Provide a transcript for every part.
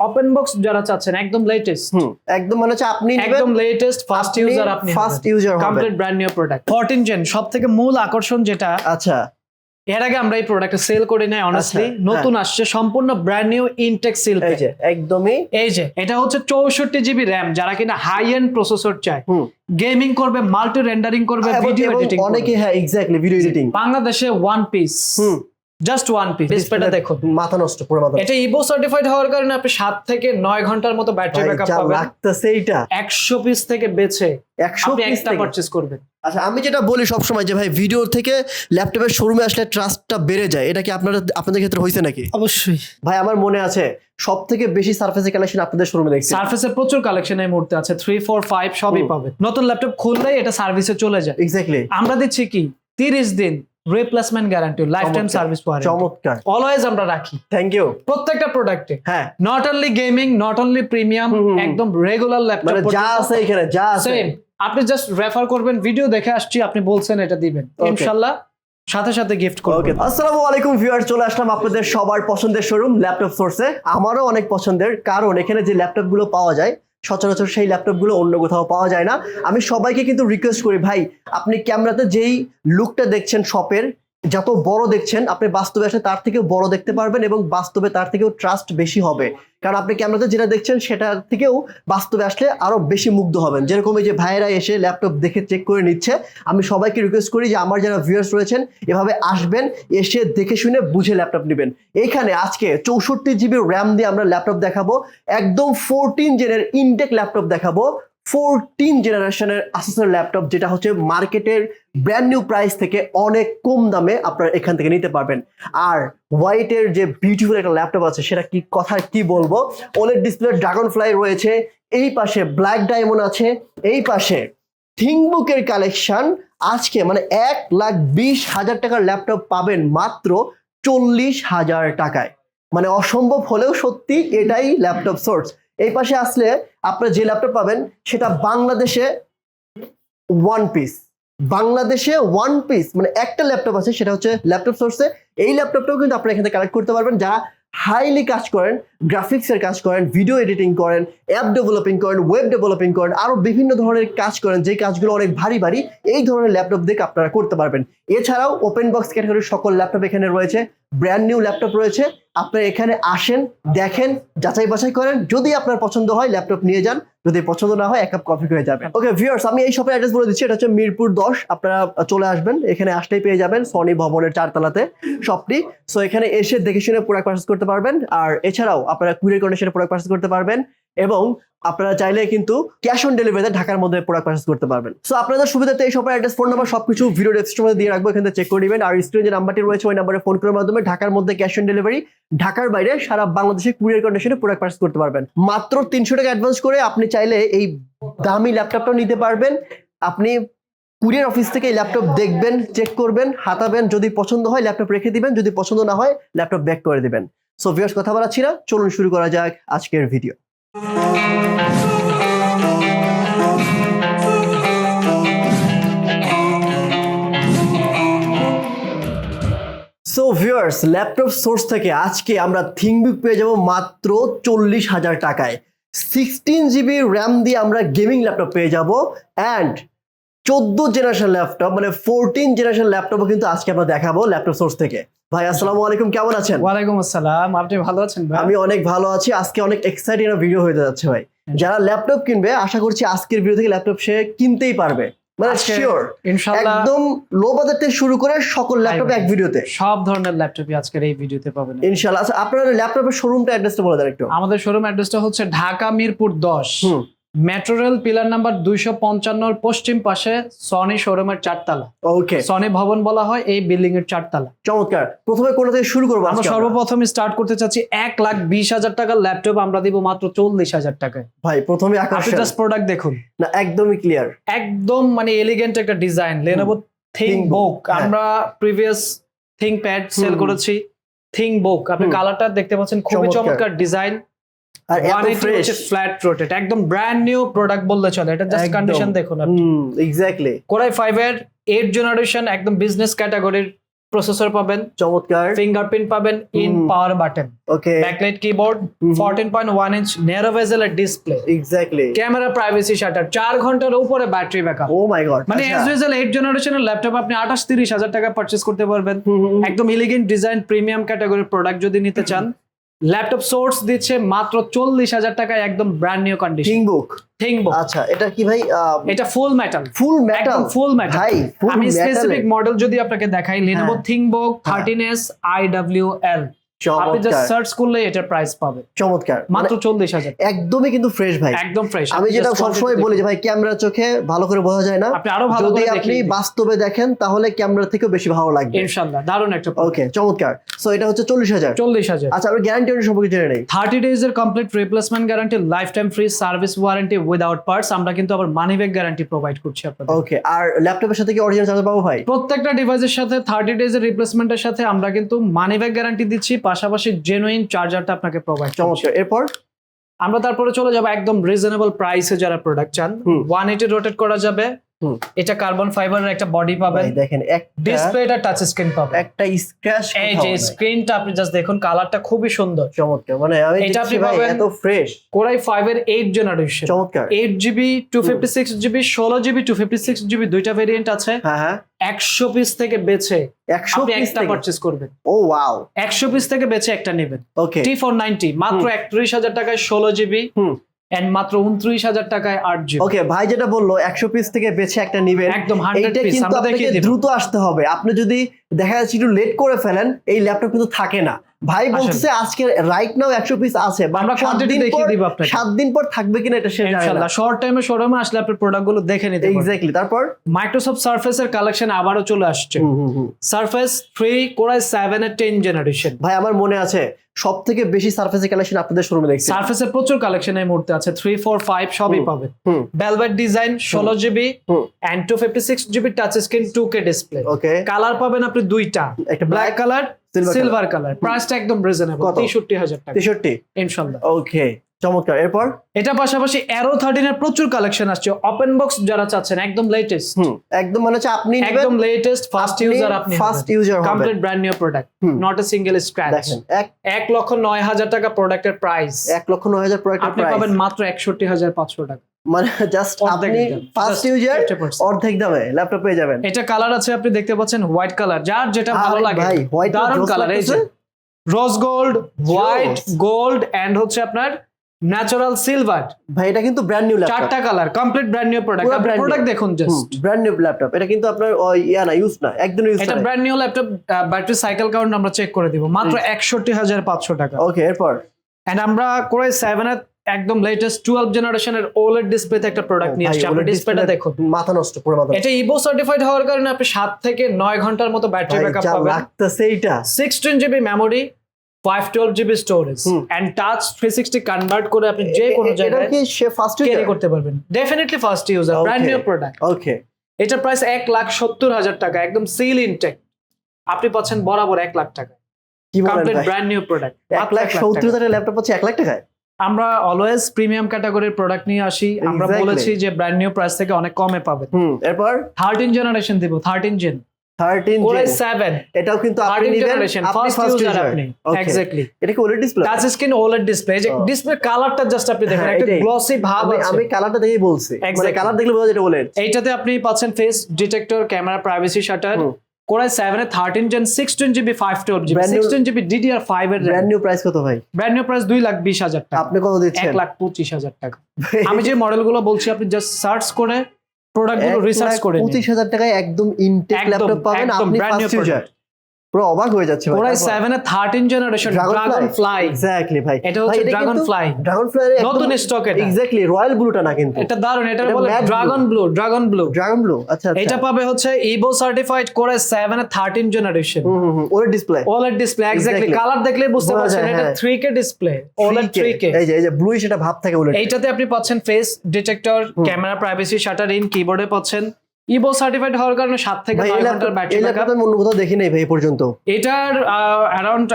Open box যারা চাচ্ছেন একদম লেটেস্ট, একদম মানে হচ্ছে আপনি একদম লেটেস্ট ফার্স্ট ইউজার, আপনি ফার্স্ট ইউজার হবেন complete brand new product 14 gen. সবথেকে মূল আকর্ষণ যেটা, আচ্ছা এর আগে আমরা এই প্রোডাক্টটা সেল করে নাই অনেস্টলি, নতুন আসছে সম্পূর্ণ ব্র্যান্ড নিউ ইনটেক সিল। এই যে একদমই এই যে এটা হচ্ছে 64 জিবি র‍্যাম, যারা কিনা হাই এন্ড প্রসেসর চায়, গেমিং করবে, মাল্টি রেন্ডারিং করবে, ভিডিও এডিটিং অনেকে, হ্যাঁ এক্স্যাক্টলি ভিডিও এডিটিং। বাংলাদেশে one piece, just one piece. ডিসপ্লেটা দেখুন, মাথা নষ্ট, পুরো মাথা। এটা ইভো সার্টিফাইড হওয়ার কারণে আপনি 7 থেকে 9 ঘন্টার মতো ব্যাটারি ব্যাকআপ পাবেন। লাগতেছে এটা 100 পিস থেকে বেছে 100 আপনি পিস একটা পারচেজ করবেন। আচ্ছা, আমি যেটা বলি সবসময় যে ভাই ভিডিও থেকে ল্যাপটপের শোরুমে আসলে ট্রাস্টটা বেড়ে যায়, এটা কি আপনাদের ক্ষেত্রে হয়েছে নাকি? অবশ্যই ভাই, আমার মনে আছে সব থেকে বেশি সারফেসের কালেকশন আপনাদের শোরুমে দেখছি। সারফেসের প্রচুর কালেকশন এই মুহূর্তে আছে, 3 4 5 সবই পাবেন। নতুন ল্যাপটপ খুললেই এটা সার্ভিসে চলে যায়। এক্স্যাক্টলি, আমরা দিচ্ছি কি 30 দিন replacement guarantee, life time service warranty. চমৎকার, অলওয়েজ আমরা রাখি। Thank you. প্রত্যেকটা প্রোডাক্টে, হ্যাঁ, not only gaming, not only premium, একদম রেগুলার ল্যাপটপ মানে যা আছে এখানে যা আছে সেম। আপনি জাস্ট রেফার করবেন, ভিডিও দেখে আসছি, আপনি বলছেন এটা দিবেন, ইনশাআল্লাহ সাথে সাথে গিফট করব। ওকে, আসসালামু আলাইকুম ভিউয়ার, চলে আসলাম আপনাদের সবার পছন্দের শোরুম ল্যাপটপ সোর্সে। আমারও অনেক পছন্দের, কারণ এখানে যে ল্যাপটপ গুলো পাওয়া যায় সচরাচর সেই ল্যাপটপ গুলো অন্য কোথাও পাওয়া যায় না। আমি সবাইকে কিন্তু রিকোয়েস্ট করি, ভাই আপনি ক্যামেরাতে যেই লুকটা দেখছেন শপের, যত বড় দেখছেন, আপনি বাস্তবে আসলে তার থেকেও বড় দেখতে পারবেন এবং বাস্তবে তার থেকেও ট্রাস্ট বেশি হবে। কারণ আপনি ক্যামেরাতে যেটা দেখছেন সেটার থেকেও বাস্তবে আসলে আরো বেশি মুগ্ধ হবেন। যেরকম এই যে ভাইয়েরা এসে ল্যাপটপ দেখে চেক করে নিচ্ছে, আমি সবাইকে রিকোয়েস্ট করি যে আমার যারা ভিউয়ার্স রয়েছেন এভাবে আসবেন, এসে দেখে শুনে বুঝে ল্যাপটপ নেবেন। এইখানে আজকে 64 জিবি র্যাম দিয়ে আমরা ল্যাপটপ দেখাবো, একদম 14 জেনের ইনটেক ল্যাপটপ দেখাবো, 14 জেনারেশনের আসুসের ল্যাপটপ, যেটা হচ্ছে মার্কেটের ব্র্যান্ড নিউ প্রাইস থেকে অনেক কম দামে আপনারা এখান থেকে নিতে পারবেন। আর হোয়াইটের যে বিউটিফুল একটা ল্যাপটপ আছে, সেটা কি কথা কি বলবো, ওলেড ডিসপ্লে ড্রাগন ফ্লাই রয়েছে, এই পাশে ব্ল্যাক ডায়মন্ড আছে, এই পাশে থিংকবুকের কালেকশন। আজকে মানে 1,20,000 টাকার ল্যাপটপ পাবেন মাত্র 40,000 টাকায়। মানে অসম্ভব হলেও সত্যি, এটাই ল্যাপটপ সোর্স। এই পাশে আসলে আপনারা যে ল্যাপটপ পাবেন সেটা বাংলাদেশে ওয়ান পিস, বাংলাদেশে ওয়ান পিস, মানে একটা ল্যাপটপ আছে, সেটা হচ্ছে ল্যাপটপ সোর্সে। এই ল্যাপটপটাও কিন্তু আপনারা এখানে কালেক্ট করতে পারবেন, যারা হাইলি কাজ করেন, গ্রাফিক্সের কাজ করেন, ভিডিও এডিটিং করেন, অ্যাপ ডেভেলপিং করেন, ওয়েব ডেভেলপিং করেন, আরো বিভিন্ন ধরনের কাজ করেন, যে কাজগুলো অনেক ভারী ভারী, এই ধরনের ল্যাপটপ দেখে আপনারা করতে পারবেন। এছাড়াও ওপেন বক্স ক্যাটাগরির সকল ল্যাপটপ এখানে রয়েছে, ব্র্যান্ড নিউ ল্যাপটপ রয়েছে। আপনারা এখানে আসেন, দেখেন, যাচাই বাছাই করেন, যদি আপনার পছন্দ হয় ল্যাপটপ নিয়ে যান, যদি পছন্দ না হয় এক কাপ কফি হয়ে যাবে। ওকে ভিউয়ার্স, আমি এই শপের অ্যাড্রেস বলে দিচ্ছি, এটা হচ্ছে মিরপুর 10। আপনারা চলে আসবেন, এখানে আসলেই পেয়ে যাবেন সনি ভবনের 4 তলাতে শপটি। সো এখানে এসে দেখে শুনে প্রোডাক্ট পারচেজ করতে পারবেন। আর এছাড়াও আপনারা কুরিয়ার কন্ডিশনে প্রোডাক্ট পারচেজ করতে পারবেন, এবং আপনারা চাইলে কিন্তু ক্যাশ অন ডেলিভারিতে ঢাকার মধ্যে প্রোডাক্ট পারচেজ করতে পারবেন। সো আপনাদের সুবিধাতে এই শপের অ্যাড্রেস, ফোন নাম্বার সবকিছু ভিডিও ডেসক্রিপশনে দিয়ে রাখবো, এখান থেকে চেক করে নেবেন। আর স্ক্রিনে যে নাম্বারটি রয়েছে ওই নাম্বারে ফোন করার মাধ্যমে ঢাকার মধ্যে ক্যাশ অন ডেলিভারি, ঢাকার বাইরে সারা বাংলাদেশে কুরিয়ার কন্ডিশনে প্রোডাক্ট পারচেজ করতে পারবেন। মাত্র 300 টাকা অ্যাডভান্স করে আপনি চাইলে এই দামি ল্যাপটপটাও নিতে পারবেন। আপনি কুরিয়ার অফিস থেকে এই ল্যাপটপ দেখবেন, চেক করবেন, হাতাবেন, যদি পছন্দ হয় ল্যাপটপ রেখে দিবেন, যদি পছন্দ না হয় ল্যাপটপ ব্যাক করে দিবেন। সো ভিউয়ার্স, কথা বলাচ্ছি না, চলুন শুরু করা যাক আজকের video. So viewers, laptop source থেকে আজকে আমরা থিংকবুক পেয়ে যাব মাত্র 40,000 টাকায়। 16 জিবি র্যাম দিয়ে আমরা গেমিং ল্যাপটপ পেয়ে যাব, অ্যান্ড 14 জেনারেশন ল্যাপটপ, মানে 14 জেনারেশন ল্যাপটপও কিন্তু আজকে আমরা দেখাবো ল্যাপটপ সোর্স থেকে। ভাই আসসালামু আলাইকুম, কেমন আছেন? ওয়ালাইকুম আসসালাম, আপনি ভালো আছেন ভাই? আমি অনেক ভালো আছি। আজকে অনেক এক্সাইটিং একটা ভিডিও হয়ে যাচ্ছে ভাই। যারা ল্যাপটপ কিনবে, আশা করছি আজকের ভিডিও থেকে ল্যাপটপ সে কিনতেই পারবে, মানে শিওর ইনশাআল্লাহ। একদম লো বাজেট থেকে শুরু করে সকল ল্যাপটপ এক ভিডিওতে, সব ধরনের ল্যাপটপই আজকের এই ভিডিওতে পাবেন ইনশাআল্লাহ। আচ্ছা, আপনার ল্যাপটপের শোরুমটা অ্যাড্রেসটা বলে দেন একটু। আমাদের শোরুম অ্যাড্রেসটা হচ্ছে Dhaka Mirpur 10, metro rail pillar number 255 পশ্চিম পাশে সনি শোরুমের 4 তলা। ওকে, সনি ভবন বলা হয় এই বিল্ডিং এর 4 তলা। চমৎকার। প্রথমে কোন থেকে শুরু করবো? আমরা সর্বপ্রথম স্টার্ট করতে চাচ্ছি 1,20,000 টাকার ল্যাপটপ আমরা দিব মাত্র 40,000 টাকায়। ভাই প্রথমে আপনি জাস্ট প্রোডাক্ট দেখুন না, একদমই ক্লিয়ার, একদম মানে এলিগেন্ট একটা ডিজাইন। Lenovo ThinkBook, আমরা প্রিভিয়াস ThinkPad সেল করেছি, ThinkBook আপনি কালারটা দেখতে পাচ্ছেন, খুবই চমৎকার ডিজাইন। আর এত ফ্রেশ, ফ্ল্যাট রোটেট, একদম ব্র্যান্ড নিউ প্রোডাক্ট বললে চলে। এটা জাস্ট কন্ডিশন দেখুন আপনি। এক্স্যাক্টলি Core i5 এর 8 জেনারেশন, একদম বিজনেস ক্যাটাগরির প্রসেসর পাবেন, চমৎকার। ফিঙ্গারপ্রিন্ট পাবেন, in power button, okay, backlight keyboard, 14.1 inch narrow বেজেলের display, exactly. Camera privacy shutter, 4 ঘন্টার উপরে battery backup. Oh my god, মানে এস ইউজুয়াল 8 জেনারেশনের ল্যাপটপ আপনি 28-30 হাজার টাকা পারচেজ করতে পারবেন। একদম এলিগেন্ট ডিজাইন প্রিমিয়াম ক্যাটাগরির প্রোডাক্ট যদি নিতে চান, ল্যাপটপ সোর্স দিচ্ছে মাত্র 40,000 টাকায় একদম ব্র্যান্ড নিউ কন্ডিশন। থিংকবুক। থিংকবুক, আচ্ছা, এটা কি ভাই? এটা ফুল মেটাল, ফুল মেটাল, ফুল মেটাল ভাই ফুল আমি মেটাল। স্পেসিফিক মডেল যদি আপনাকে দেখাই, Lenovo ThinkBook 13S IWL, আপনি জাস্ট চমৎকার সার্চ করলে এটার প্রাইস পাবে চমৎকার, মাত্র 40,000। একদমই কিন্তু ফ্রেশ ভাই, একদম ফ্রেশ। আমি যেটা সবসময় বলি যে ভাই ক্যামেরা চোখে ভালো করে বোঝা যায় না, আপনি আরো ভালো যদি করে আপনি দেখেন বাস্তবে দেখেন তাহলে ক্যামেরা থেকেও বেশি ভালো লাগবে ইনশাআল্লাহ। দারুণ একটা ওকে, চমৎকার। সো এটা হচ্ছে 40,000। 40,000। আচ্ছা, আমরা গ্যারান্টি সম্পর্কে জেনে নেই। 30 days এর complete replacement guarantee, life time free service warranty without parts. আমরা কিন্তু আবার মানি ব্যাক গ্যারান্টি প্রোভাইড করছি আপনাদের। ওকে, আর ল্যাপটপের সাথে কি অরিজিনাল চার্জার পাবো ভাই? প্রত্যেকটা ডিভাইসের সাথে 30 days এর রিপ্লেসমেন্টের সাথে আমরা কিন্তু মানি ব্যাক গ্যারান্টি দিচ্ছি, পাশাপাশি জেনুইন চার্জারটা আপনাকে প্রোভাইড করছি। চমৎকার। এরপর আমরা তারপরে চলে যাব একদম রিজনেবল প্রাইসে যারা প্রোডাক্ট চান। 180 রোটেট করা যাবে। এটা কার্বন ফাইবারের একটা বডি পাবেন, ভাই দেখেন ডিসপ্লেটা টাচ স্ক্রিন পাবেন, একটা স্ক্র্যাচ এই যে স্ক্রিনটা আপনি জাস্ট দেখুন, কালারটা খুবই সুন্দর। চমৎকার, মানে আমি এটা দেখছি আপনি ভাই পাবেন এত ফ্রেশ। কোরাই 5 এর 8 জেনারেশন, চমৎকার। 8GB 256GB 16GB 256GB দুইটা ভেরিয়েন্ট আছে। হ্যাঁ হ্যাঁ, 100 পিস থেকে বেছে 100 আপনি পিস একটা পারচেজ করবেন। ও ওয়াও, 100 পিস থেকে বেছে একটা নেবেন। ওকে, T490 মাত্র 31,000 টাকায় 16GB এন্ড মাত্র 29,000 টাকায় 8GB। ওকে ভাই যেটা বললো 100 পিস থেকে বেছে একটা নিবেন, একদম 100 এইটা পিস কিন্তু আমরা আপনাকে দেখিয়ে দিব। দ্রুত আসতে হবে। আপনি যদি দেখা যাচ্ছে একটু লেট করে ফেলেন, এই ল্যাপটপ কিন্তু থাকে না। ভাই বলছে আজকে রাইট নাও 100 পিস আছে, আমরা কোয়ান্টিটি দেখিয়ে দিব আপনাকে। 7 দিন পর থাকবে কিনা এটা সে জানে না। ইনশাআল্লাহ শর্ট টাইমে শোরুমে আসলে আপনি প্রোডাক্টগুলো দেখে নিতে পারবেন। এক্স্যাক্টলি। তারপর মাইক্রোসফট সারফেস এর কালেকশন আবারও চলে আসছে। সারফেস 3 কোরাই 7 এর 10 জেনারেশন। ভাই আমার মনে আছে সব থেকে বেশি সারফেসের কালেকশন আপনাদের শোরুমে দেখছি। সারফেসের প্রচুর কালেকশন এই মুহূর্তে আছে, 3, 4, 5 সবই পাবেন। Velvet design 16GB and 256GB touch screen 2K display. Okay, colour পাবেন আপনি দুইটা, একটা black colour, silver silver colour. প্রাইসটা একদম রিজনেবল, কত? 63,000 টাকা 63। ইনশাআল্লাহ। ওকে, চমৎকার। এরপর এটা পাশাপাশি অ্যারো 13 এর প্রচুর কালেকশন আসছে। ওপেন বক্স যারা চাচ্ছেন একদম লেটেস্ট, একদম মানে হচ্ছে আপনি একদম লেটেস্ট ফার্স্ট ইউজার, আপনি ফার্স্ট ইউজার হবে। Complete brand new product, not a single scratch. দেখেন 1,09,000 টাকা প্রোডাক্টের প্রাইস, 1,09,000 প্রোডাক্টের আপনি প্রাইস পাবেন মাত্র 61,500 টাকা। মানে জাস্ট অর্ধেক আপনি দাম, ফার্স্ট just ইউজার 50%। অর্ধেক দামে ল্যাপটপ পেয়ে যাবেন। এটা কালার আছে আপনি দেখতে পাচ্ছেন হোয়াইট কালার, যার যেটা ভালো আরে লাগে। ভাই, white টা দারুণ জোস কালার, এই যে লাগতেছে। Rose gold, white gold and হচ্ছে আপনার ন্যাচারাল সিলভার, ভাই এটা কিন্তু ব্র্যান্ড নিউ ল্যাপটপ, চারটা colour, complete brand new product. পুরো আপনি brand new। প্রোডাক্ট দেখুন জাস্ট, ব্র্যান্ড নিউ ল্যাপটপ। এটা কিন্তু আপনার না ইউজ না, একদম ইউজ এটা না। Brand new laptop. Battery cycle count আমরা চেক করে দিব, মাত্র 61,500 টাকা। ওকে, এরপর এন্ড আমরা কোরাই 7 এর একদম লেটেস্ট 12 জেনারেশনের ওলেড ডিসপ্লেতে একটা প্রোডাক্ট নিয়ে আসছি। আপনি ডিসপ্লেটা দেখুন, মাথা নষ্ট, পুরো মাথা। এটা ইভো সার্টিফাইড হওয়ার কারণে আপনি 7 থেকে 9 ঘন্টার মতো ব্যাটারি ব্যাকআপ যা পাবেন। লাগতেছে এইটা 16GB memory, 512GB storage and touch 360 convert করে আপনি যে কোনো এটা জায়গায় কি সে ফার্স্ট ক্যারি ইউজার? করতে পারবেন। Definitely first user, brand new product. Okay, এটার প্রাইস 1,70,000 টাকা, একদম সিল ইনটেক। আপনি পাচ্ছেন বরাবর 1 লাখ টাকা, কি বলেন কমপ্লিট ভাই? Brand new product. 1,70,000 ল্যাপটপ হচ্ছে 1 লাখ টাকায়? আমরা অলওয়েজ প্রিমিয়াম ক্যাটাগরির প্রোডাক্ট নিয়ে আসি। আমরা Exactly. বলেছি যে ব্র্যান্ড নিউ প্রাইস থেকে অনেক কমে পাবেন। এরপর 13 জেনারেশন দিব, 13 জেন 13 কোরাই Gen। 7 এটাও কিন্তু আপনি 13 নিবেন, জেনারেশন, আপনি ফার্স্ট ফার্স্ট ইউজার ইউজার। আপনি। এক্স্যাক্টলি। এটা কি OLED display? Touch screen OLED display, যে ডিসপ্লে কালারটা জাস্ট আপনি দেখেন, হ্যাঁ, একটা এটাই। গ্লসি ভাব আছে। আমি কালারটা দেখেই বলছি, মানে Exactly. কালার দেখলে বোঝা যায় এটা ওলেড। এইটাতে আপনি পাচ্ছেন face detector, camera privacy shutter. Core i 7 এর 13 gen 16GB 512GB Brand new- 16GB DDR5 এর ব্র্যান্ড নিউ প্রাইস কত ভাই? ব্র্যান্ড নিউ প্রাইস 2,20,000 টাকা। আপনি কত দিচ্ছেন? 1,25,000 টাকা। আমি যে মডেলগুলো বলছি আপনি জাস্ট সার্চ করে প্রোডাক্টগুলো রিসার্চ করে নিন। 25,000 টাকায় একদম ইনটেক একদম, ল্যাপটপ পাবেন, একদম আপনি brand new ফার্স্ট ইউজার। পুরো অবাক হয়ে যাচ্ছে ভাই। কোরাই 7 এর 13 জেনারেশন ড্রাগন ফ্লাই, এক্স্যাক্টলি ভাই। এটা হচ্ছে ড্রাগন ফ্লাই, ড্রাগন ফ্লাই নতুন স্টক এটা। এক্স্যাক্টলি, রয়্যাল ব্লুটা না কিন্তু। এটা দারুন, এটা এটা বলে matte dragon blue, dragon blue. Dragon blue, আচ্ছা আচ্ছা। এটা পাবে হচ্ছে ইভো সার্টিফাইড কোরাই 7 এর 13 generation OLED display. OLED display. Exactly, Exactly. Colour দেখলে বুঝতে বোঝা পারছেন যায়, এটা হ্যাঁ। 3K display, OLED 3K। এই যে ব্লুই সেটা ভাব থাকে ওলেড। এইটাতে আপনি পাচ্ছেন face detector, camera privacy shutter in, কিবোর্ডে পাচ্ছেন ইভো সার্টিফাইড হওয়ার কারণে 7 থেকে ভাই 9 এই ঘন্টার ব্যাটারি ব্যাকআপ। ল্যাপটপ আমি অন্য কোথাও দেখি নাই ভাই এই পর্যন্ত। এটার অ্যারাউন্ড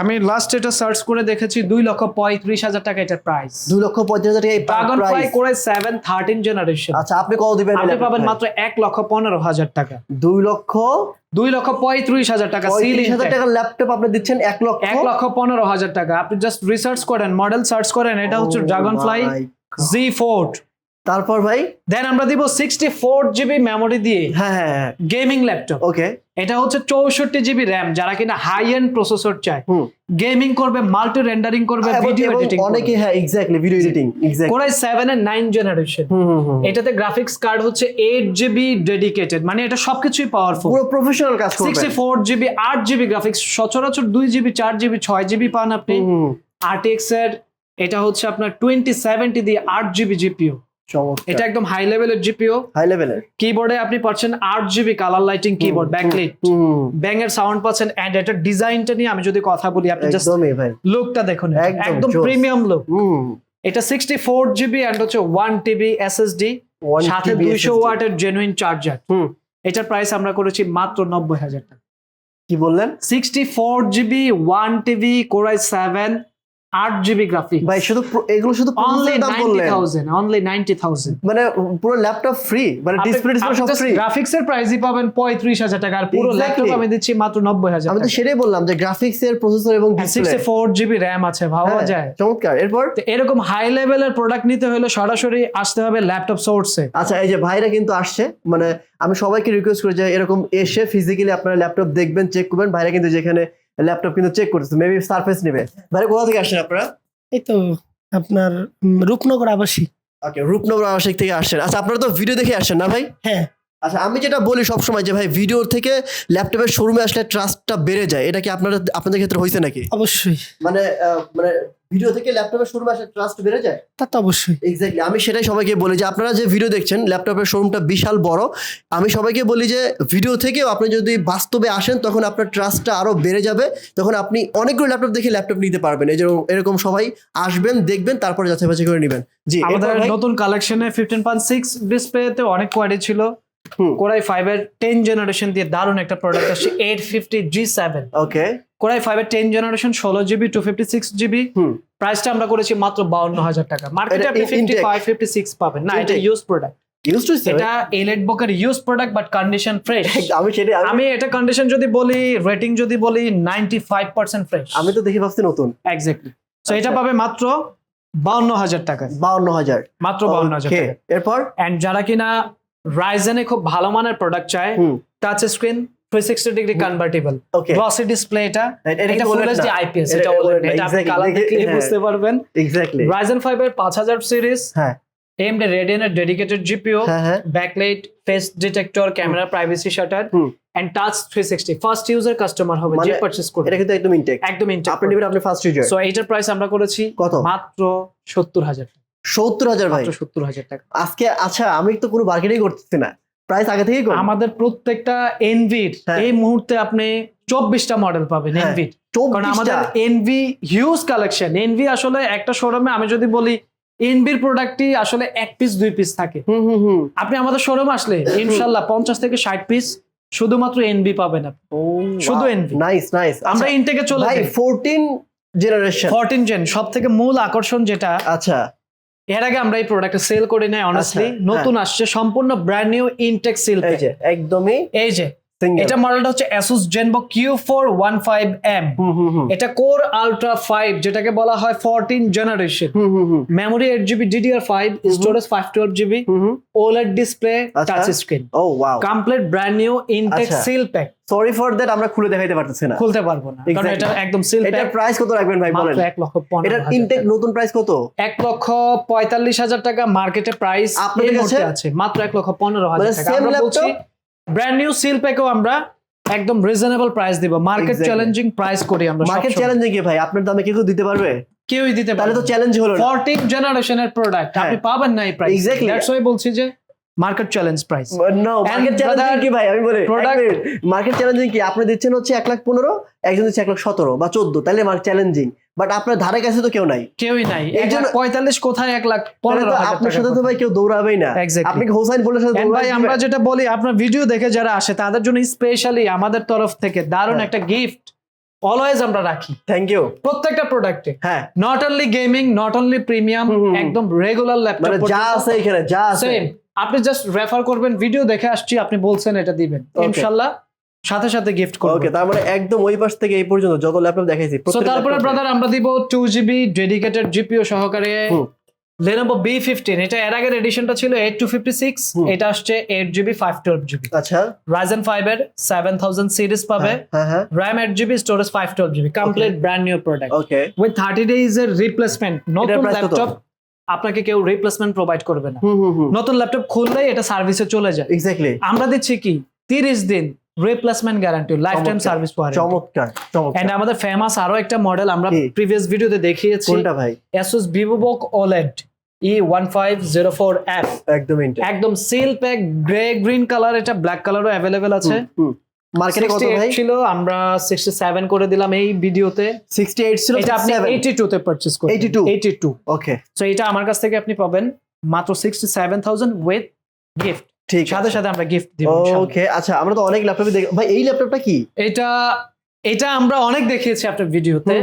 আমি লাস্ট এটা সার্চ করে দেখেছি 2,35,000 টাকা এটার প্রাইস। 2,35,000 টাকা এই ড্রাগন ফ্লাই প্রাইস। কোরে 7 13 জেনারেশন। আচ্ছা আপনি কত দিবেন? আপনি পাবেন মাত্র 1,15,000 টাকা। 2,35,000 টাকা সিল 2,35,000 টাকার ল্যাপটপ আপনি দিচ্ছেন 1,15,000 টাকা। আপনি জাস্ট রিসার্চ করেন, মডেল সার্চ করেন, এটা হচ্ছে ড্রাগন ফ্লাই Z4। তারপর ভাই দেন আমরা দিব 64 জিবি মেমোরি দিয়ে হ্যাঁ হ্যাঁ হ্যাঁ গেমিং ল্যাপটপ। ওকে এটা হচ্ছে 64 জিবি র্যাম, যারা কিনা হাই এন্ড প্রসেসর চায়, গেমিং করবে, মাল্টি রেন্ডারিং করবে, ভিডিও এডিটিং অনেকে হ্যাঁ exactly video editing exactly. Core i 7 এর 9 জেনারেশন। এটাতে গ্রাফিক্স কার্ড হচ্ছে 8 জিবি ডেডিকেটেড, মানে এটা সবকিছুই পাওয়ারফুল, পুরো প্রফেশনাল কাজ করবে। 64 জিবি 8 জিবি গ্রাফিক্স, সচরাচর 2 জিবি 4 জিবি 6 জিবি পান আপনি। RTX এর এটা হচ্ছে আপনার 2070 দিয়ে 8 জিবি জিপিইউ। এটা একদম হাই লেভেলের জিপিইউ, হাই লেভেলের। কিবোর্ডে আপনি পাচ্ছেন 8 GB colour lighting keyboard, backlight, Bang এর সাউন্ড পাচ্ছেন। এন্ড এটা ডিজাইনটা নিয়ে আমি যদি কথা বলি, আপনি জাস্ট একদমই ভাই লুকটা দেখুন, একদম জোস। Premium look. এটা 64 জিবি এন্ড হচ্ছে 1 টিবি এসএসডি, 1 সাথে TB 200 SSD ওয়াটের জেনুইন চার্জার। এটার প্রাইস আমরা করেছি মাত্র 90,000 টাকা। কি বললেন? 64 GB 1 TB core i 7 8 GB graphics ভাই শুধু এগুলো শুধু অনলি প্রসেসরের দাম বললেন? 90,000 মানে পুরো ল্যাপটপ ফ্রি, মানে ডিসপ্লে সব ফ্রি। গ্রাফিক্স এর প্রাইসই পাবেন 35,000 টাকা, আর পুরো Exactly. ল্যাপটপ আমি দিচ্ছি মাত্র 90,000 আমি তো টাকা। সেটাই বললাম যে গ্রাফিক্স এর প্রসেসর এবং ডিসপ্লে 64 জিবি র্যাম আছে, ভাবা যায়। চমৎকার। এরপর তো এরকম হাই লেভেলের প্রোডাক্ট নিতে হলে সরাসরি আসতে হবে ল্যাপটপ সোর্সে। আচ্ছা এই যে ভাইরা কিন্তু আসছে, মানে আমি সবাইকে রিকোয়েস্ট করি যে এরকম এসে ফিজিক্যালি আপনারা ল্যাপটপ দেখবেন, চেক করবেন। ভাইরা কিন্তু যেখানে ল্যাপটপ কিন্তু চেক করতেছে, মেবি সারফেস নেবে। ভাইরা কোথা থেকে আসছেন আপনারা? এই তো আপনার রূপনগর আবাসিক। ওকে, রূপনগর আবাসিক থেকে আসছেন। আচ্ছা আপনারা তো ভিডিও দেখে আসছেন না ভাই? হ্যাঁ। আচ্ছা আমি যেটা বলি সবসময় যে ভাই ভিডিও থেকে ল্যাপটপের শোরুমে আসলে ট্রাস্টটা বেড়ে যায়, এটা কি আপনাদের ক্ষেত্রে হয়েছে নাকি? অবশ্যই, মানে ভিডিও থেকে ল্যাপটপের শোরুমে আসলে ট্রাস্ট বেড়ে যায়। তা তো অবশ্যই। এক্স্যাক্টলি, আমি সেটাই সবাইকে বলি যে আপনারা যে ভিডিও দেখছেন, ল্যাপটপের শোরুমটা বিশাল বড়। আমি সবাইকে বলি যে ভিডিও থেকেও আপনি যদি বাস্তবে আসেন, তখন আপনার ট্রাস্টটা আরো বেড়ে যাবে, তখন আপনি অনেকগুলো ল্যাপটপ দেখে ল্যাপটপ নিতে পারবেন। এই যে এরকম সবাই আসবেন, দেখবেন, তারপরে যাচাই বাছাই করে নেবেন। জি, আমাদের এরপর ভাই? নতুন কালেকশনে 15.6 ডিসপ্লেতে অনেক কোয়ালিটি ছিল। কোরাই 5 এর 10 জেনারেশন দিয়ে দারুণ একটা প্রোডাক্ট আসছে 850 G7। ওকে, কোরাই 5 এর 10 জেনারেশন 16 জিবি 256 জিবি। প্রাইসটা আমরা করেছি মাত্র 52,000 টাকা। মার্কেটে এটা আপনি intake? 55 56 পাবেন না, এটা Intake? Use product. Use to এটা এলিট বুকের use product, but condition fresh. আমি সেটাই আমি এটা কন্ডিশন যদি বলি, রেটিং যদি বলি, 95% ফ্রেশ। আমি তো দেখি ভাবছি নতুন। এক্স্যাক্টলি। সো এটা পাবে মাত্র 52,000 টাকা, 52,000 মাত্র 52,000 টাকা। এরপর এন্ড যারা কিনা রাইজেনে খুব ভালো মানের প্রোডাক্ট চায়, touch screen 360 degree convertible Okay. Glossy display, এটা এটা এটা কি ফুল বললেন এইচডি না? আইপিএস, এটা এটা বললেন OLED, না, এটা আপনি exactly, কালার দেখলে হ্যাঁ। বুঝতে পারবেন। এক্স্যাক্টলি। Ryzen 5 এর 5000 সিরিজ, হ্যাঁ AMD Radeon ডেডিকেটেড জিপিইউ, হ্যাঁ হ্যাঁ backlight, face detector, camera, privacy shutter and touch 360। First user customer হবে যে মানে পারচেজ করবে, এটা কিন্তু একদম ইনটেক। একদম ইনটেক। আপনি নেবেন, আপনি ফার্স্ট ইউজার। সো এইটার প্রাইস আমরা করেছি কত? মাত্র 70,000 টাকা। 70,000 ভাই মাত্র 70,000 টাকা। আজকে। আচ্ছা আমি তো কোনো বার্গেনিং করতেছি না, প্রাইস আগে থেকেই কম। আমাদের প্রত্যেকটা এনভির হ্যাঁ। এই মুহূর্তে আপনি 24টা মডেল পাবেন হ্যাঁ, এনভির। 24টা। কারণ আমাদের এনভি হিউজ কালেকশন। এনভি আসলে একটা শোরুমে আমি যদি বলি, এনভির প্রোডাক্টই আসলে 1 পিস 2 পিস থাকে। আপনি আমাদের শোরুম আসলে ইনশাআল্লাহ 50 থেকে 60 পিস শুধুমাত্র এনভি পাবেন আপনি, শুধু এনভি। Nice nice. আমরা ইনটেকে চলে ভাই যাই। 14 জেনারেশন 14 জেন সবথেকে মূল আকর্ষণ যেটা, আচ্ছা এর আগে আমরা এই প্রোডাক্ট সেল করি নাই অনেস্টলি। আচ্ছা, নতুন আসছে সম্পূর্ণ ব্র্যান্ড নিউ ইনটেক সিল। এই যে একদমই এই যে সিঙ্গেল। এটা মডেলটা হচ্ছে Asus Genbook Q415M। এটা কোর আলট্রা 5, যেটাকে বলা হয় 14 generation. Memory 8GB DDR5, storage 512GB, OLED display, touch screen. Oh wow, complete brand new intact আচ্ছা। Seal pack. Sorry for that, আমরা খুলে দেখাইতে পারতেছি না, খুলতে পারবো না কারণ এটা একদম সিল এটা প্যাক। প্রাইস কত রাখবেন ভাই বলেন? মাত্র 1,15,000 এটার ইনটেক নতুন প্রাইস কত? 1,45,000 টাকা মার্কেটে প্রাইস আপনাদের এই মুহূর্তে কাছে? আছে মাত্র 1,15,000 মানে টাকা। same আমরা বলছি laptop? ব্র্যান্ড নিউ সিল প্যাকও আমরা একদম রিজনেবল প্রাইস দিব, মার্কেট Exactly. চ্যালেঞ্জিং প্রাইস করি আমরা। মার্কেট চ্যালেঞ্জিং কি ভাই? আপনার দামে কেউ দিতে পারবে? কেউই দিতে তাহলে পারবে তো না। চ্যালেঞ্জ হলো না। 14 জেনারেশনের প্রোডাক্ট হ্যাঁ। আপনি পাবেন না এই প্রাইস। Exactly. দ্যাটস ওয়াই বলছি যে market challenge price. No market challenging কি ভাই আমি বলি মার্কেট চ্যালেঞ্জিং কি আপনি দিচ্ছেন হচ্ছে 1,15,000 একজন দিচ্ছে 1,17,000 বা 14 তাহলে মার্কেট চ্যালেঞ্জিং বাট আপনার ধারে কাছে তো কেউ নাই কেউই নাই। এই জন্য 1,45,000 কোথায় 1,15,000 আপনার সাথে তো ভাই কেউ দৌড়াবেই না। Exactly. আপনি কি হোসাইন বলের সাথে And ভাই দৌড়াবেন? আমরা যেটা বলি আপনার ভিডিও দেখে যারা আসে তাদের জন্য স্পেশালি আমাদের তরফ থেকে দারুণ হ্যাঁ। একটা গিফট অলওয়েজ আমরা রাখি থ্যাংক ইউ। প্রত্যেকটা প্রোডাক্টে। হ্যাঁ not only gaming, not only premium, একদম রেগুলার ল্যাপটপ মানে যা আছে এখানে যা আছে সেম। আপনি জাস্ট রেফার করবেন, ভিডিও দেখে আসছি আপনি বলছেন এটা দিবেন, ইনশাআল্লাহ সাথে সাথে গিফট করব। ওকে তার মানে একদম ওই পাশ থেকে এই পর্যন্ত যত ল্যাপটপ দেখাইছি সো তারপরে ব্রাদার আমরা দিব 2GB ডেডিকেটেড জিপিইউ সহকারে Lenovo B15। এটা এর আগের এডিশনটা ছিল 8256, এটা আসছে 8GB 512GB। আচ্ছা Ryzen 5 এর 7000 সিরিজ পাবে, হ্যাঁ হ্যাঁ RAM 8GB, storage 512GB, complete brand new product okay with 30 days এর রিপ্লেসমেন্ট। নতুন price কত? ল্যাপটপ আপনাকে কেউ রিপ্লেসমেন্ট প্রোভাইড করবে না। নতুন ল্যাপটপ খুললেই এটা সার্ভিসে চলে যায়। এক্স্যাক্টলি আমরা দিচ্ছি কি 30 দিন replacement guarantee, life time service warranty. চমৎকার চমৎকার। এন্ড আমাদের ফেমাস আরো একটা মডেল আমরা কি? প্রিভিয়াস ভিডিওতে দেখিয়েছি, কোনটা ভাই? Asus VivoBook OLED E1504F, একদম ইনটেক একদম seal pack grey green colour, এটা ব্ল্যাক কালারও अवेलेबल আছে। মার্কেটে কত 68 ভাই? ছিল, আমরা 67 করে দিলাম এই ভিডিওতে। 68 ছিল এটা আপনি 67 82 তে পারচেজ করবেন। 82 ওকে সো এটা আমার কাছ থেকে আপনি পাবেন মাত্র 67,000 উইথ গিফট। ঠিক সাথে সাথে আমরা গিফট দিব। ওকে আচ্ছা আমরা তো অনেক ল্যাপটপে দেখি ভাই এই ল্যাপটপটা কি? এটা আমরা অনেক দেখিয়েছি আপনার ভিডিওতে।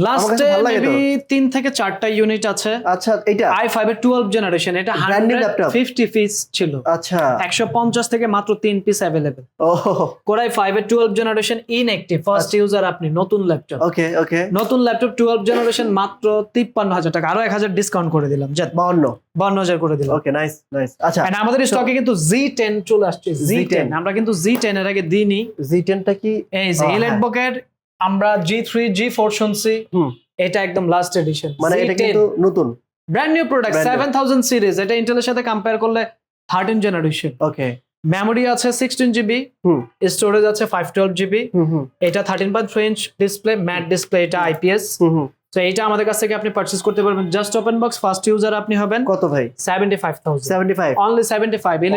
লাস্টে ভালো লাগে তো। মেবি 3 থেকে 4টা ইউনিট আছে। আচ্ছা এটা i5 এর 12 জেনারেশন, এটা Brand new laptop? 150 পিস ছিল, আচ্ছা 150 থেকে মাত্র 3 পিস अवेलेबल। ও Core i5 এর 12 জেনারেশন ইনঅ্যাক্টিভ, ফার্স্ট ইউজার আপনি, নতুন ল্যাপটপ। ওকে ওকে নতুন ল্যাপটপ 12 জেনারেশন মাত্র 53,000 টাকা, আরো 1000 ডিসকাউন্ট করে দিলাম, 52 52,000 করে দিলাম। ওকে নাইস নাইস আচ্ছা And আমাদের স্টকে কিন্তু Z10 চলে আসছে। Z10 আমরা কিন্তু Z10 এর আগে দিইনি। Z10টা কি? এই যে ইলেটবুকের আমরা G3 G4 শুনছি, এটা একদম লাস্ট এডিশন। মানে এটা কিন্তু নতুন brand new product, Brand new. 7000 series. এটা ইন্টেলের সাথে কম্পেয়ার করলে 13 জেনারেশন। ওকে মেমোরি আছে 16GB, স্টোরেজ আছে 512GB। এটা 13.3 ইঞ্চ ডিসপ্লে, ম্যাট ডিসপ্লে, এটা IPS। তো এটা আমাদের কাছ থেকে আপনি পারচেজ করতে পারবেন। Just open box first user আপনি হবেন। কত ভাই? 75,000, 75 অনলি 75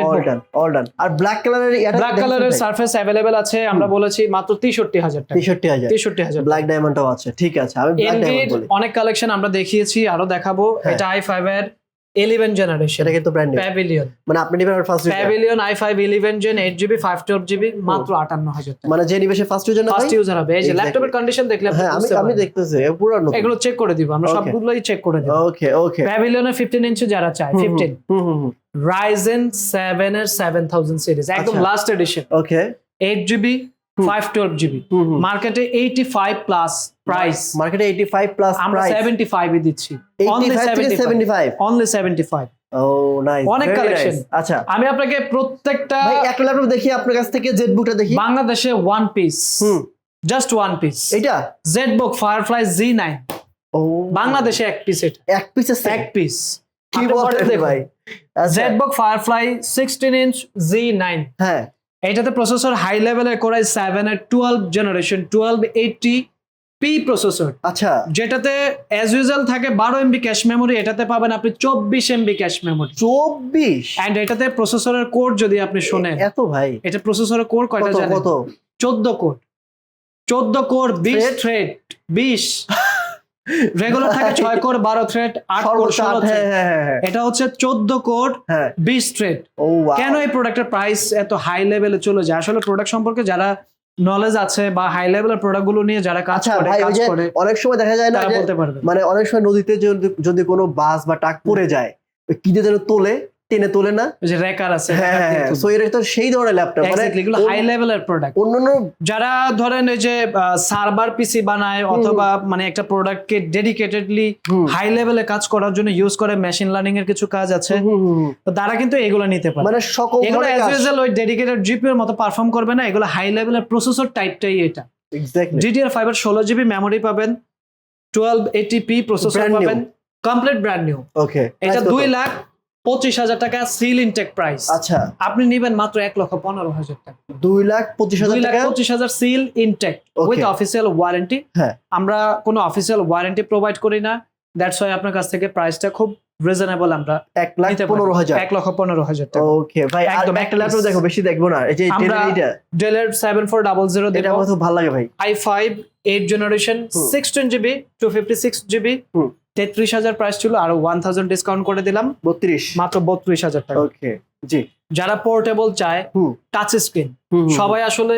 অল ডান। আর ব্ল্যাক কালারের ব্ল্যাক কালারের সারফেস अवेलेबल আছে, আমরা বলেছি মাত্র 63,000 টাকা। 63,000 63,000 ব্ল্যাক ডায়মন্ডও আছে ঠিক আছে আমি ব্ল্যাক ডায়মন্ড বলি। অনেক কালেকশন আমরা দেখিয়েছি, আরো দেখাবো। হ্যাঁ। এটা i5 এর 11 জেনারেশন, এটা কিন্তু ব্র্যান্ড নিউ প্যাভিলিয়ন। মানে আপনি নেবেন first pavilion i5 11 gen 8GB 512GB মাত্র 58,000 টাকা। মানে যে নিবেশে ফার্স্ট ইউজার না ফার্স্ট ইউজার হবে। এই যে Exactly. ল্যাপটপের কন্ডিশন দেখলে আপনি হ্যাঁ বুঝতে আমি পারবেন। দেখতেছি পুরো নতুন এগুলো চেক করে দিব আমরা, Okay. সবগুলোই চেক করে দিব। ওকে ওকে প্যাভিলিয়নের 15 ইঞ্চি যারা চায়, 15 Ryzen 7 এর 7000 সিরিজ, একদম আচ্ছা। লাস্ট এডিশন, ওকে 8GB 512GB, মার্কেটে 85 প্লাস প্রাইস, মার্কেটে 85 প্লাস আমরা প্রাইস 75 এ দিচ্ছি। 85 থেকে 75 অনলি 75। ও নাইস অনেক কালেকশন। আচ্ছা আমি আপনাকে প্রত্যেকটা ভাই একটা ল্যাপটপ দেখি আপনার কাছ থেকে জেটবুকটা দেখি বাংলাদেশে one piece, just one piece, এটা জেটবুক ফায়ারফ্লাই Z9 ও বাংলাদেশে এক পিস, এটা এক পিসের এক পিস। কি বলেন ভাই? আচ্ছা জেটবুক ফায়ারফ্লাই 16 ইঞ্চ Z9, হ্যাঁ এটাতে প্রসেসর হাই লেভেলের Core i7 এর 12 জেনারেশন 1280p প্রসেসর, আচ্ছা যেটাতে অ্যাজ ইউজুয়াল থাকে 12 MB ক্যাশ মেমোরি, এটাতে পাবেন আপনি 24 MB ক্যাশ মেমোরি। 24 এন্ড এটাতে প্রসেসরের কোর যদি আপনি শোনেন, এত ভাই এটা প্রসেসরের কোর কয়টা কত জানেন? কত 14 core, 14 core 20 Thread? Thread, 20 regular থাকে 6 কোর 12 থ্রেড 8 কোর 16 হ্যাঁ থ্রেড। হ্যাঁ হ্যাঁ এটা হচ্ছে 14 কোর হ্যাঁ 20 থ্রেড। ও ওয়াও কেন এই প্রোডাক্টের প্রাইস এত হাই লেভেলে চলে যায়? আসলে প্রোডাক্ট সম্পর্কে যারা নলেজ আছে বা হাই লেভেলের প্রোডাক্ট গুলো নিয়ে যারা কাজ আচ্ছা করে ভাই ওই কাজ যে করে অনেক সময় দেখা যায় না তারা যে বলতে পারবে। মানে অনেক সময় নদীতে যদি কোনো বাস বা ট্রাক পড়ে যায় ওই কিনে যেন তোলে টেনে তোলে না ওই যে রেকার আছে, হ্যাঁ হ্যাঁ সো এর তো সেই ধরনের ল্যাপটপ মানে Exactly, এগুলো হাই লেভেলের প্রোডাক্ট। অন্যান্য যারা ধরেন এই যে সার্ভার পিসি বানায় অথবা মানে একটা প্রোডাক্টকে ডেডিকেটেডলি হাই লেভেলে কাজ করার জন্য ইউজ করে, মেশিন লার্নিং এর কিছু কাজ আছে, তো তারা কিন্তু এগুলো নিতে পারে। মানে সকল এগুলো ধরনের অ্যাজ কাজ ইউজুয়াল ওই ডেডিকেটেড জিপিইউ এর মতো পারফর্ম করবে না, এগুলো হাই লেভেলের প্রসেসর টাইপটাই এটা। এক্স্যাক্টলি DDR5 এর 16GB মেমোরি পাবেন, 1280p প্রসেসর Brand new. পাবেন, কমপ্লিট ব্র্যান্ড নিউ। ওকে এটা 2,25,000 টাকা সিল ইনটেক প্রাইস। আচ্ছা আপনি নেবেন মাত্র 1,15,000 টাকা, 2,25,000 টাকা 2,25,000 seal intact Okay. With official warranty. হ্যাঁ আমরা কোনো অফিসিয়াল ওয়ারেন্টি প্রোভাইড করি না, দ্যাটস ওয়াই আপনার কাছ থেকে প্রাইসটা খুব রিজনেবল আমরা 1,15,000 1,15,000 টাকা। ওকে ভাই, আর একদম একটা এক ল্যাপটপ piece। দেখো, বেশি দেখবো না, এই যে আমরা ডেলের 7400 এটা দেবো, আমার তো ভালো লাগে ভাই। i5 8 জেনারেশন 16GB 256GB, হুম। 33,000 প্রাইস ছিল, আর 1000 ডিসকাউন্ট করে দিলাম 32। মাত্র 32,000 টাকা। ওকে জি। যারা পোর্টেবল চায়, হুম। টাচ স্ক্রিন, হুম, হুম, সবাই আসলে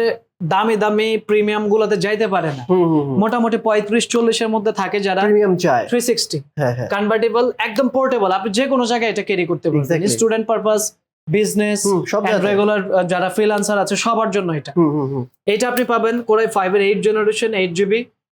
দামি দামি প্রিমিয়াম গুলোতে যাইতে পারে না, হুম, হুম, হুম। মোটামুটি 35-40 এর মধ্যে থাকে যারা প্রিমিয়াম চাই। 360 হ্যাঁ হ্যাঁ। কনভার্টেবল, একদম পোর্টেবল, আপনি যে কোনো জায়গায় এটা ক্যারি করতে পারবেন, Exactly. স্টুডেন্ট পারপাস, বিজনেস, সব জায়গায়। রেগুলার যারা ফ্রিল্যান্সার আছে সবার জন্য এটা। হুম হুম হুম। এটা আপনি পাবেন কোরাই 5 এর 8 generation 8GB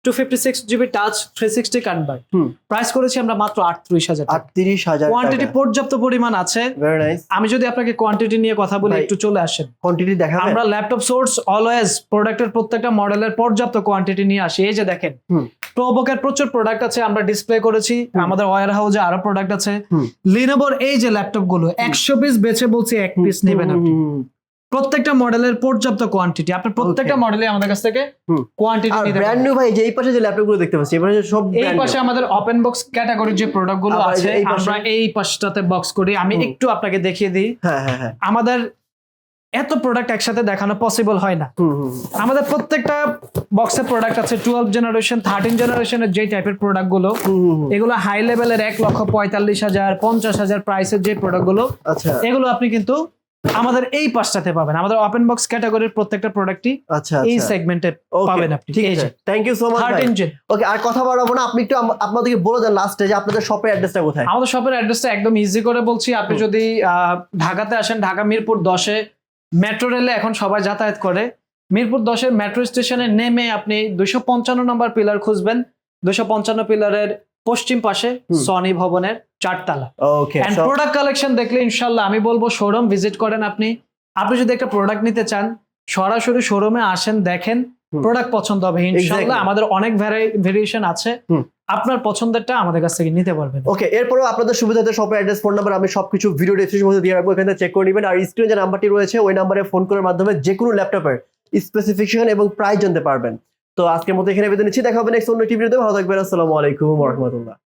256GB touch 360 convert, hmm. Price করেছি আমরা মাত্র 38,000 টাকা। 38,000 কোয়ান্টিটি টাকা। পর্যাপ্ত পরিমাণ আছে। Very nice. আমি যদি আপনাকে কোয়ান্টিটি নিয়ে কথা বলি, ভাই, একটু চলে আসেন। কোয়ান্টিটি দেখাবেন? আমরা ল্যাপটপ সোর্স অলওয়েজ প্রোডাক্টের প্রত্যেকটা মডেলের পর্যাপ্ত কোয়ান্টিটি নিয়ে আসি। এই যে দেখেন, হুম। প্রোবকের প্রচুর প্রোডাক্ট আছে, আমরা ডিসপ্লে করেছি, আমাদের ওয়্যার হাউসে আরো প্রোডাক্ট আছে। হুম। লিনোভোর এই যে ল্যাপটপ গুলো 100 পিস বেচে বলছি, এক পিস নেবেন আপনি। প্রত্যেকটা মডেলের পর্যাপ্ত কোয়ান্টিটি, আপনি প্রত্যেকটা মডেলে আমাদের কাছ থেকে হুম। কোয়ান্টিটি আর নিতে ব্র্যান্ড পারবেন। নিউ ভাই, যে এই পাশে যে ল্যাপটপ গুলো দেখতে পাচ্ছি, এই পাশে সব এই brand পাশে new। আমাদের ওপেন বক্স ক্যাটাগরির যে প্রোডাক্ট গুলো আবার আছে, এই পাশে? আমরা এই পাশটাতে বক্স করি। আমি হুম। একটু আপনাকে দেখিয়ে দিই, হ্যাঁ হ্যাঁ হ্যাঁ। আমাদের এত প্রোডাক্ট একসাথে দেখানো পসিবল হয় না। হুম হুম হুম। আমাদের প্রত্যেকটা বক্সে প্রোডাক্ট আছে 12 জেনারেশন 13 জেনারেশনের যে টাইপের প্রোডাক্ট গুলো, হুম হুম হুম। এগুলো হাই লেভেলের 1,45,000 50,000 প্রাইসের যে প্রোডাক্ট গুলো, আচ্ছা এগুলো আপনি কিন্তু আমাদের এই পাশটাতে পাবেন। আমাদের ওপেন বক্স ক্যাটাগরির প্রত্যেকটা প্রোডাক্টই আচ্ছা এই আচ্ছা। সেগমেন্টে Okay, পাবেন আপনি। ঠিক এই আছে, যে থ্যাংক ইউ সো মাচ ভাই। 13 জেন। ওকে, আর কথা বাড়াবো না, আপনি একটু আপনাদেরকে বলে দেন লাস্টে যে আপনাদের শপের অ্যাড্রেসটা কোথায়। আমাদের শপের অ্যাড্রেসটা একদম ইজি করে বলছি। আপনি যদি ঢাকাতে আসেন, ঢাকা মিরপুর 10-এ মেট্রো রেলে এখন সবাই যাতায়াত করে, মিরপুর 10-এর মেট্রো স্টেশনে নেমে আপনি 255 নম্বর পিলার খুঁজবেন। 255 পিলারের পশ্চিম পাশে সনি ভবনের 4 তলা। ওকে, এন্ড প্রোডাক্ট কালেকশন দেখলে ইনশাল্লাহ আমি বলবো শোরুম ভিজিট করেন। আপনি যদি একটা প্রোডাক্ট নিতে চান, সরাসরি শোরুমে আসেন, দেখেন, প্রোডাক্ট পছন্দ হবে ইনশাল্লাহ। Exactly. আমাদের অনেক ভেরিয়েশন আছে, আপনার পছন্দেরটা আমাদের কাছ থেকে নিতে পারবেন। ওকে, এরপরেও আপনাদের সুবিধাতে শপের অ্যাড্রেস, ফোন নাম্বার আমি সবকিছু ভিডিও ডেসক্রিপশনের মধ্যে দিয়ে রাখবো, এখান থেকে চেক করে নেবেন। আর স্ক্রিনে যে নাম্বারটি রয়েছে ওই নাম্বারে ফোন করার মাধ্যমে যে কোনো ল্যাপটপের স্পেসিফিকেশন এবং প্রাইস জানতে পারবেন। তো আজকের মতো এখানে বিদায় নিচ্ছি, দেখা হবে নেক্সট অন্য একটি ভিডিওতে। ভালো থাকবেন, আসসালামু আলাইকুম ওয়া রাহমাতুল্লাহ।